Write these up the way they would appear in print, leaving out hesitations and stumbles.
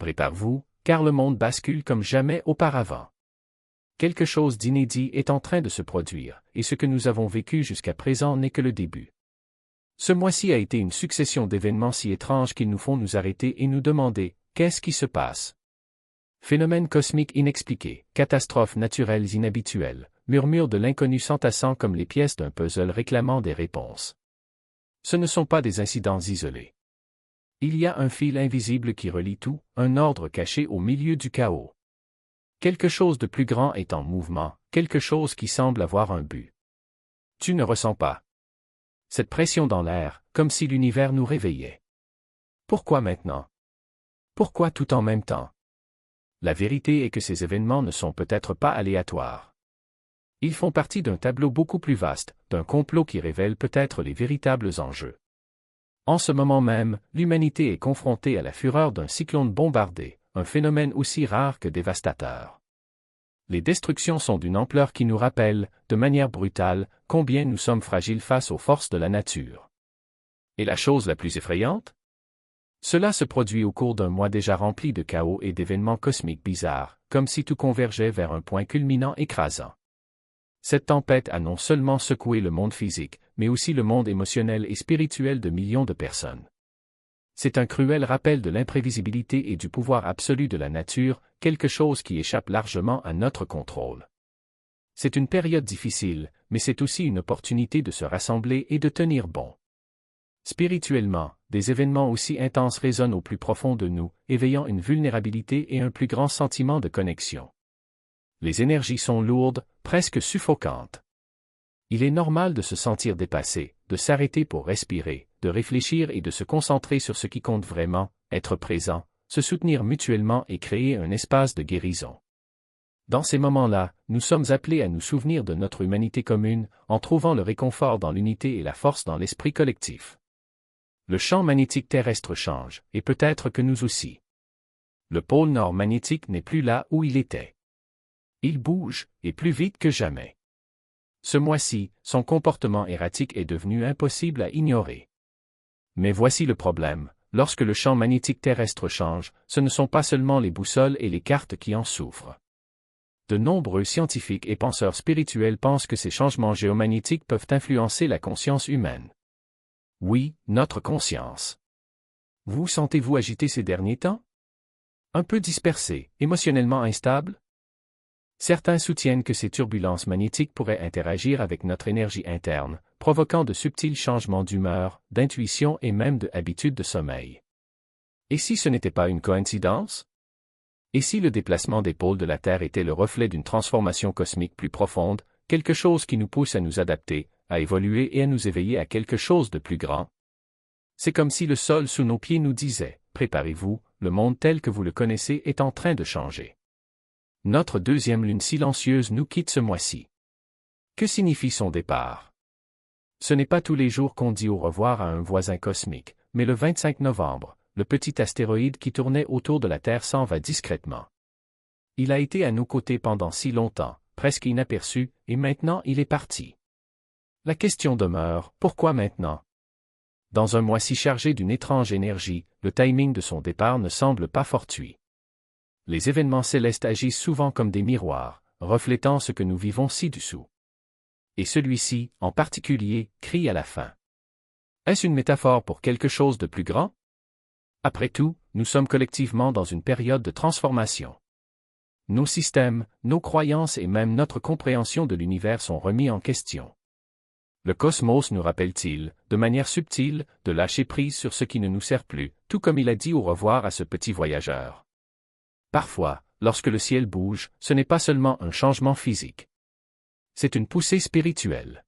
Préparez-vous, car le monde bascule comme jamais auparavant. Quelque chose d'inédit est en train de se produire, et ce que nous avons vécu jusqu'à présent n'est que le début. Ce mois-ci a été une succession d'événements si étranges qu'ils nous font nous arrêter et nous demander « Qu'est-ce qui se passe ?» Phénomènes cosmiques inexpliqués, catastrophes naturelles inhabituelles, murmures de l'inconnu s'entassant comme les pièces d'un puzzle réclamant des réponses. Ce ne sont pas des incidents isolés. Il y a un fil invisible qui relie tout, un ordre caché au milieu du chaos. Quelque chose de plus grand est en mouvement, quelque chose qui semble avoir un but. Tu ne ressens pas cette pression dans l'air, comme si l'univers nous réveillait. Pourquoi maintenant? Pourquoi tout en même temps? La vérité est que ces événements ne sont peut-être pas aléatoires. Ils font partie d'un tableau beaucoup plus vaste, d'un complot qui révèle peut-être les véritables enjeux. En ce moment même, l'humanité est confrontée à la fureur d'un cyclone bombardé, un phénomène aussi rare que dévastateur. Les destructions sont d'une ampleur qui nous rappelle, de manière brutale, combien nous sommes fragiles face aux forces de la nature. Et la chose la plus effrayante? Cela se produit au cours d'un mois déjà rempli de chaos et d'événements cosmiques bizarres, comme si tout convergeait vers un point culminant écrasant. Cette tempête a non seulement secoué le monde physique, mais aussi le monde émotionnel et spirituel de millions de personnes. C'est un cruel rappel de l'imprévisibilité et du pouvoir absolu de la nature, quelque chose qui échappe largement à notre contrôle. C'est une période difficile, mais c'est aussi une opportunité de se rassembler et de tenir bon. Spirituellement, des événements aussi intenses résonnent au plus profond de nous, éveillant une vulnérabilité et un plus grand sentiment de connexion. Les énergies sont lourdes, presque suffocantes. Il est normal de se sentir dépassé, de s'arrêter pour respirer, de réfléchir et de se concentrer sur ce qui compte vraiment, être présent, se soutenir mutuellement et créer un espace de guérison. Dans ces moments-là, nous sommes appelés à nous souvenir de notre humanité commune, en trouvant le réconfort dans l'unité et la force dans l'esprit collectif. Le champ magnétique terrestre change, et peut-être que nous aussi. Le pôle nord magnétique n'est plus là où il était. Il bouge, et plus vite que jamais. Ce mois-ci, son comportement erratique est devenu impossible à ignorer. Mais voici le problème, lorsque le champ magnétique terrestre change, ce ne sont pas seulement les boussoles et les cartes qui en souffrent. De nombreux scientifiques et penseurs spirituels pensent que ces changements géomagnétiques peuvent influencer la conscience humaine. Oui, notre conscience. Vous sentez-vous agité ces derniers temps? Un peu dispersé, émotionnellement instable? Certains soutiennent que ces turbulences magnétiques pourraient interagir avec notre énergie interne, provoquant de subtils changements d'humeur, d'intuition et même de habitudes de sommeil. Et si ce n'était pas une coïncidence? Et si le déplacement des pôles de la Terre était le reflet d'une transformation cosmique plus profonde, quelque chose qui nous pousse à nous adapter, à évoluer et à nous éveiller à quelque chose de plus grand? C'est comme si le sol sous nos pieds nous disait « Préparez-vous, le monde tel que vous le connaissez est en train de changer. » Notre deuxième lune silencieuse nous quitte ce mois-ci. Que signifie son départ? Ce n'est pas tous les jours qu'on dit au revoir à un voisin cosmique, mais le 25 novembre, le petit astéroïde qui tournait autour de la Terre s'en va discrètement. Il a été à nos côtés pendant si longtemps, presque inaperçu, et maintenant il est parti. La question demeure, pourquoi maintenant? Dans un mois si chargé d'une étrange énergie, le timing de son départ ne semble pas fortuit. Les événements célestes agissent souvent comme des miroirs, reflétant ce que nous vivons ci-dessous. Et celui-ci, en particulier, crie à la fin. Est-ce une métaphore pour quelque chose de plus grand? Après tout, nous sommes collectivement dans une période de transformation. Nos systèmes, nos croyances et même notre compréhension de l'univers sont remis en question. Le cosmos nous rappelle-t-il, de manière subtile, de lâcher prise sur ce qui ne nous sert plus, tout comme il a dit au revoir à ce petit voyageur. Parfois, lorsque le ciel bouge, ce n'est pas seulement un changement physique. C'est une poussée spirituelle.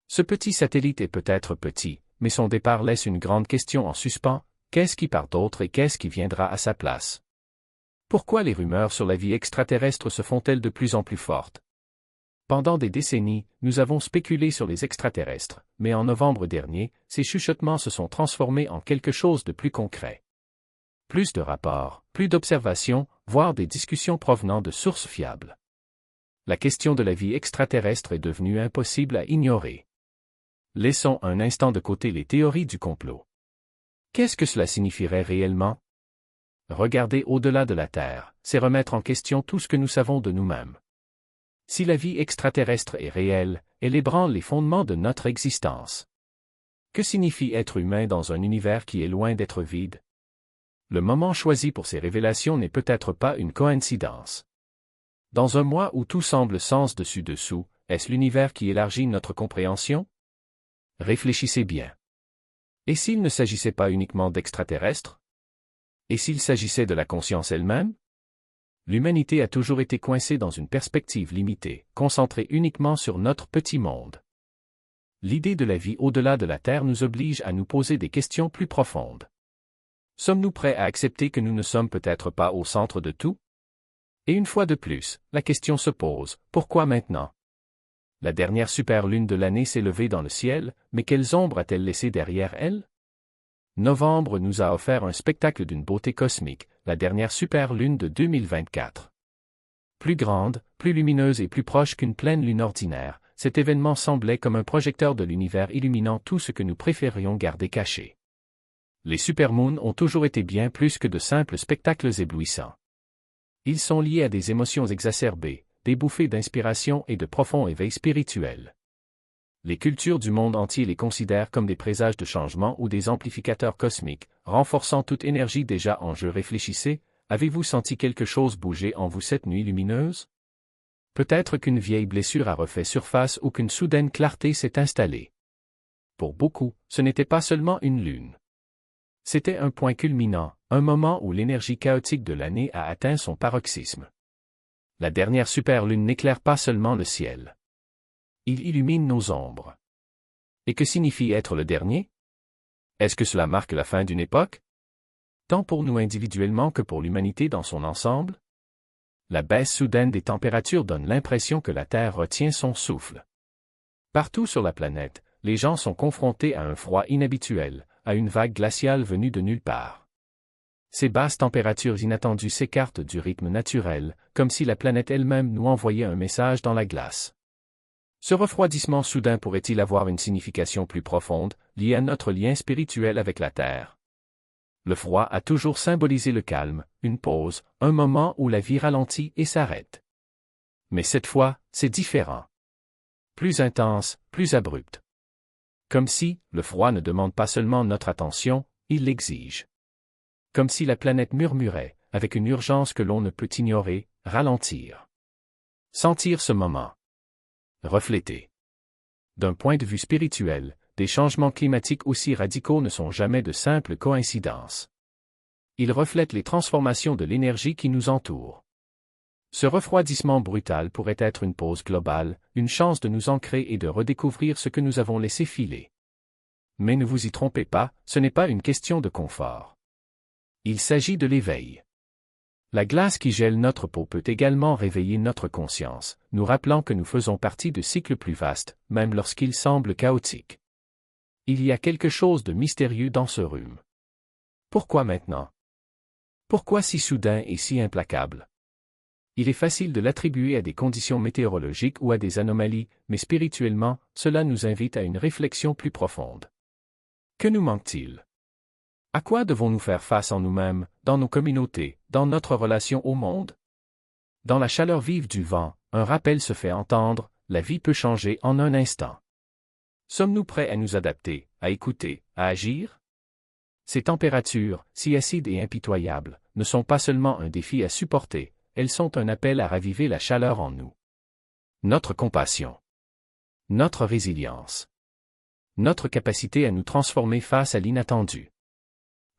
Ce petit satellite est peut-être petit, mais son départ laisse une grande question en suspens, qu'est-ce qui part d'autre et qu'est-ce qui viendra à sa place? Pourquoi les rumeurs sur la vie extraterrestre se font-elles de plus en plus fortes? Pendant des décennies, nous avons spéculé sur les extraterrestres, mais en novembre dernier, ces chuchotements se sont transformés en quelque chose de plus concret. Plus de rapports, plus d'observations, voire des discussions provenant de sources fiables. La question de la vie extraterrestre est devenue impossible à ignorer. Laissons un instant de côté les théories du complot. Qu'est-ce que cela signifierait réellement? Regarder au-delà de la Terre, c'est remettre en question tout ce que nous savons de nous-mêmes. Si la vie extraterrestre est réelle, elle ébranle les fondements de notre existence. Que signifie être humain dans un univers qui est loin d'être vide? Le moment choisi pour ces révélations n'est peut-être pas une coïncidence. Dans un mois où tout semble sens dessus-dessous, est-ce l'univers qui élargit notre compréhension? Réfléchissez bien. Et s'il ne s'agissait pas uniquement d'extraterrestres? Et s'il s'agissait de la conscience elle-même? L'humanité a toujours été coincée dans une perspective limitée, concentrée uniquement sur notre petit monde. L'idée de la vie au-delà de la Terre nous oblige à nous poser des questions plus profondes. Sommes-nous prêts à accepter que nous ne sommes peut-être pas au centre de tout? Et une fois de plus, la question se pose, pourquoi maintenant? La dernière superlune de l'année s'est levée dans le ciel, mais quelles ombres a-t-elle laissées derrière elle? Novembre nous a offert un spectacle d'une beauté cosmique, la dernière superlune de 2024. Plus grande, plus lumineuse et plus proche qu'une pleine lune ordinaire, cet événement semblait comme un projecteur de l'univers illuminant tout ce que nous préférions garder caché. Les supermoons ont toujours été bien plus que de simples spectacles éblouissants. Ils sont liés à des émotions exacerbées, des bouffées d'inspiration et de profonds éveils spirituels. Les cultures du monde entier les considèrent comme des présages de changement ou des amplificateurs cosmiques, renforçant toute énergie déjà en jeu. Réfléchissez, avez-vous senti quelque chose bouger en vous cette nuit lumineuse? Peut-être qu'une vieille blessure a refait surface ou qu'une soudaine clarté s'est installée. Pour beaucoup, ce n'était pas seulement une lune. C'était un point culminant, un moment où l'énergie chaotique de l'année a atteint son paroxysme. La dernière superlune n'éclaire pas seulement le ciel. Il illumine nos ombres. Et que signifie être le dernier? Est-ce que cela marque la fin d'une époque? Tant pour nous individuellement que pour l'humanité dans son ensemble? La baisse soudaine des températures donne l'impression que la Terre retient son souffle. Partout sur la planète, les gens sont confrontés à un froid inhabituel, à une vague glaciale venue de nulle part. Ces basses températures inattendues s'écartent du rythme naturel, comme si la planète elle-même nous envoyait un message dans la glace. Ce refroidissement soudain pourrait-il avoir une signification plus profonde, liée à notre lien spirituel avec la Terre? Le froid a toujours symbolisé le calme, une pause, un moment où la vie ralentit et s'arrête. Mais cette fois, c'est différent. Plus intense, plus abrupt. Comme si, le froid ne demande pas seulement notre attention, il l'exige. Comme si la planète murmurait, avec une urgence que l'on ne peut ignorer, ralentir. Sentir ce moment. Refléter. D'un point de vue spirituel, des changements climatiques aussi radicaux ne sont jamais de simples coïncidences. Ils reflètent les transformations de l'énergie qui nous entoure. Ce refroidissement brutal pourrait être une pause globale, une chance de nous ancrer et de redécouvrir ce que nous avons laissé filer. Mais ne vous y trompez pas, ce n'est pas une question de confort. Il s'agit de l'éveil. La glace qui gèle notre peau peut également réveiller notre conscience, nous rappelant que nous faisons partie de cycles plus vastes, même lorsqu'ils semblent chaotiques. Il y a quelque chose de mystérieux dans ce rhume. Pourquoi maintenant? Pourquoi si soudain et si implacable? Il est facile de l'attribuer à des conditions météorologiques ou à des anomalies, mais spirituellement, cela nous invite à une réflexion plus profonde. Que nous manque-t-il? À quoi devons-nous faire face en nous-mêmes, dans nos communautés, dans notre relation au monde? Dans la chaleur vive du vent, un rappel se fait entendre, la vie peut changer en un instant. Sommes-nous prêts à nous adapter, à écouter, à agir? Ces températures, si acides et impitoyables, ne sont pas seulement un défi à supporter, elles sont un appel à raviver la chaleur en nous. Notre compassion. Notre résilience. Notre capacité à nous transformer face à l'inattendu.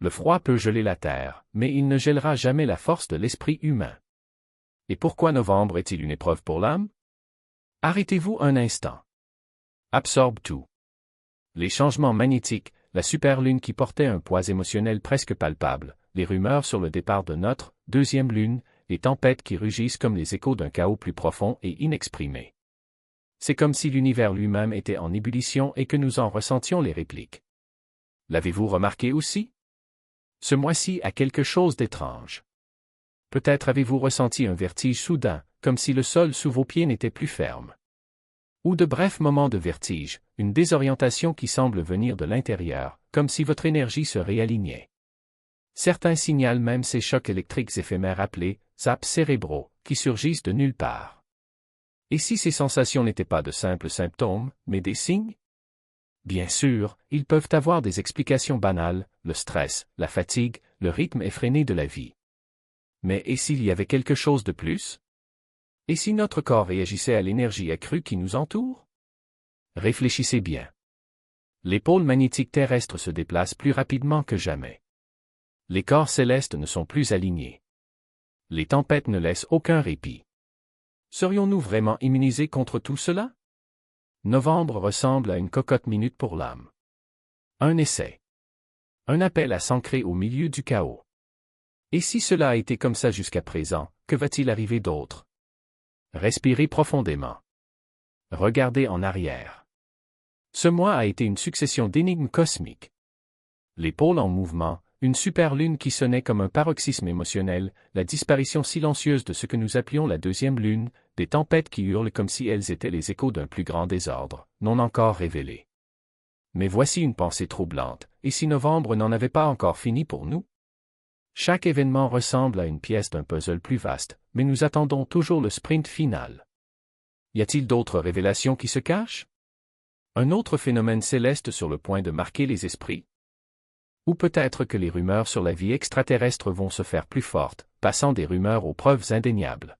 Le froid peut geler la terre, mais il ne gèlera jamais la force de l'esprit humain. Et pourquoi novembre est-il une épreuve pour l'âme? Arrêtez-vous un instant. Absorbe tout. Les changements magnétiques, la superlune qui portait un poids émotionnel presque palpable, les rumeurs sur le départ de notre deuxième lune, les tempêtes qui rugissent comme les échos d'un chaos plus profond et inexprimé. C'est comme si l'univers lui-même était en ébullition et que nous en ressentions les répliques. L'avez-vous remarqué aussi? Ce mois-ci a quelque chose d'étrange. Peut-être avez-vous ressenti un vertige soudain, comme si le sol sous vos pieds n'était plus ferme. Ou de brefs moments de vertige, une désorientation qui semble venir de l'intérieur, comme si votre énergie se réalignait. Certains signalent même ces chocs électriques éphémères appelés zaps cérébraux, qui surgissent de nulle part. Et si ces sensations n'étaient pas de simples symptômes, mais des signes? Bien sûr, ils peuvent avoir des explications banales, le stress, la fatigue, le rythme effréné de la vie. Mais et s'il y avait quelque chose de plus? Et si notre corps réagissait à l'énergie accrue qui nous entoure? Réfléchissez bien. Les pôles magnétiques terrestres se déplacent plus rapidement que jamais. Les corps célestes ne sont plus alignés. Les tempêtes ne laissent aucun répit. Serions-nous vraiment immunisés contre tout cela? Novembre ressemble à une cocotte minute pour l'âme. Un essai. Un appel à s'ancrer au milieu du chaos. Et si cela a été comme ça jusqu'à présent, que va-t-il arriver d'autre? Respirez profondément. Regardez en arrière. Ce mois a été une succession d'énigmes cosmiques. Les pôles en mouvement, une superlune qui sonnait comme un paroxysme émotionnel, la disparition silencieuse de ce que nous appelions la deuxième lune, des tempêtes qui hurlent comme si elles étaient les échos d'un plus grand désordre, non encore révélé. Mais voici une pensée troublante, et si novembre n'en avait pas encore fini pour nous? Chaque événement ressemble à une pièce d'un puzzle plus vaste, mais nous attendons toujours le sprint final. Y a-t-il d'autres révélations qui se cachent? Un autre phénomène céleste sur le point de marquer les esprits? Ou peut-être que les rumeurs sur la vie extraterrestre vont se faire plus fortes, passant des rumeurs aux preuves indéniables.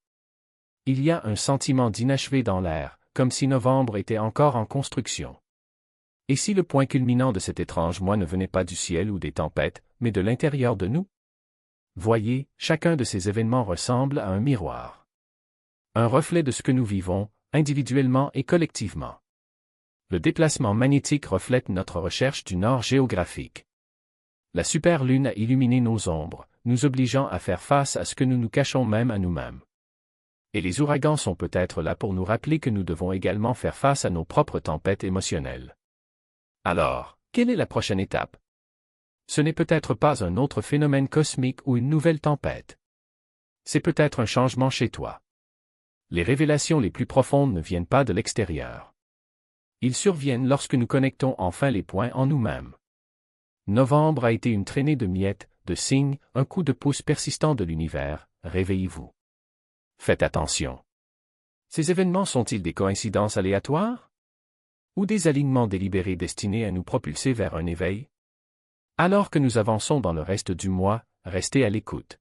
Il y a un sentiment d'inachevé dans l'air, comme si novembre était encore en construction. Et si le point culminant de cet étrange mois ne venait pas du ciel ou des tempêtes, mais de l'intérieur de nous? Voyez, chacun de ces événements ressemble à un miroir. Un reflet de ce que nous vivons, individuellement et collectivement. Le déplacement magnétique reflète notre recherche du nord géographique. La superlune a illuminé nos ombres, nous obligeant à faire face à ce que nous nous cachons même à nous-mêmes. Et les ouragans sont peut-être là pour nous rappeler que nous devons également faire face à nos propres tempêtes émotionnelles. Alors, quelle est la prochaine étape? Ce n'est peut-être pas un autre phénomène cosmique ou une nouvelle tempête. C'est peut-être un changement chez toi. Les révélations les plus profondes ne viennent pas de l'extérieur. Ils surviennent lorsque nous connectons enfin les points en nous-mêmes. Novembre a été une traînée de miettes, de signes, un coup de pouce persistant de l'univers, réveillez-vous. Faites attention. Ces événements sont-ils des coïncidences aléatoires? Ou des alignements délibérés destinés à nous propulser vers un éveil? Alors que nous avançons dans le reste du mois, restez à l'écoute.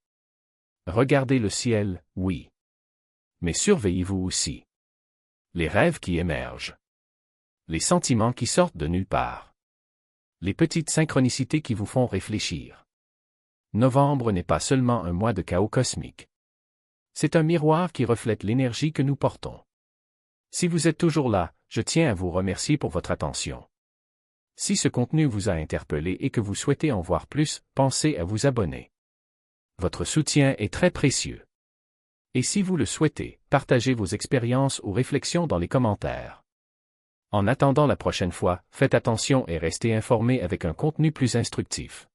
Regardez le ciel, oui. Mais surveillez-vous aussi. Les rêves qui émergent. Les sentiments qui sortent de nulle part. Les petites synchronicités qui vous font réfléchir. Novembre n'est pas seulement un mois de chaos cosmique. C'est un miroir qui reflète l'énergie que nous portons. Si vous êtes toujours là, je tiens à vous remercier pour votre attention. Si ce contenu vous a interpellé et que vous souhaitez en voir plus, pensez à vous abonner. Votre soutien est très précieux. Et si vous le souhaitez, partagez vos expériences ou réflexions dans les commentaires. En attendant la prochaine fois, faites attention et restez informés avec un contenu plus instructif.